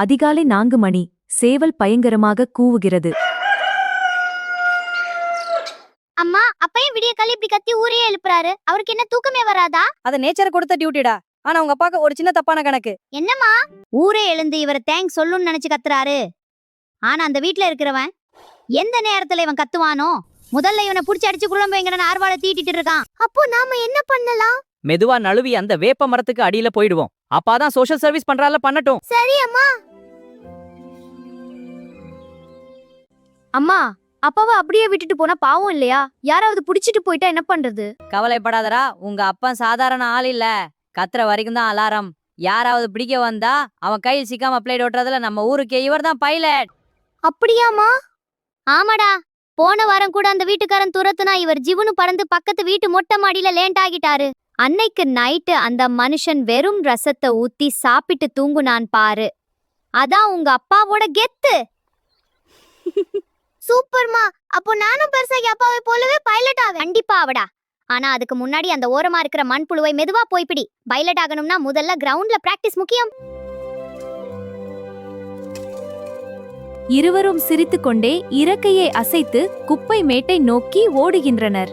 அதிகாலை 4 மணி. சேவல் பயங்கரமாக கூவுகிறது. அம்மா, அப்பையும் விடிய காலை இப்படி கத்தி ஊரே எழுப்புறாரு. அவருக்கு என்ன தூக்கமே வராதா? அத நேச்சர் கொடுத்த டியூட்டிடா. ஆனா உங்க அப்பாக்கு ஒரு சின்ன தப்பான கணக்கு. என்னம்மா? ஊரே எழுந்து இவரை தேங்க்ஸ் சொல்லுன்னு நினைச்சு கத்துறாரு. ஆனா அந்த வீட்ல இருக்கிறவன் எந்த நேரத்துல இவன் கத்துவானோ? முதல்ல இவனை புடிச்சு அடிச்சு குழம்பு வைங்கன்னு ஆர்வால தீட்டிட்டு இருக்கான். அப்போ நாம என்ன பண்ணலாம்? மெதுவா நழுவி அந்த வேப்ப மரத்துக்கு அடியில போயிடுவோம். அப்பாதான் சோஷியல் சர்வீஸ் பண்றால பண்ணட்டும். சரி அம்மா. அம்மா, அப்பாவை அப்படியே விட்டுட்டு போனா பாவம் இல்லையா? யாராவது புடிச்சிட்டு போயிட்டா என்ன பண்றது? கவலைப்படாதடா, உங்க அப்பா சாதாரண ஆள் இல்ல. கத்துற வரைக்கும் தான் அலாரம். யாராவது பிடிக்க வந்தா அவன் கையில் சிக்காம பிளேட் ஓட்டுறதுல நம்ம ஊருக்கு இவர் தான் பைலட். அப்படியாமா? ஆமாடா. போன வாரம் கூட அந்த வீட்டுக்காரன் துரத்துனா இவர் ஜிவுனு பறந்து பக்கத்து வீட்டு மொட்டை மாடியில லேண்ட் ஆகிட்டாரு. அன்னைக்கு நைட்டு அந்த மனுஷன் வெறும் ரசத்தை ஊத்தி சாப்பிட்டு தூங்குனான் பாரு. அதான் உங்க அப்பாவோட கெத்து. சூப்பர்மா. அப்போ நானும் பெருசாகி அப்பாவை போலவே பைலட் ஆவேன். கண்டிப்பா ஆவடா. ஆனா அதுக்கு முன்னாடி அந்த ஓரமா இருக்கிற மண்புழுவை மெதுவா போய் பிடி. பைலட் ஆகணும்னா முதல்ல கிரவுண்ட்ல பிராக்டிஸ் முக்கியம். இருவரும் சிரித்துக்கொண்டே இறக்கையை அசைத்து குப்பை மேட்டை நோக்கி ஓடுகின்றனர்.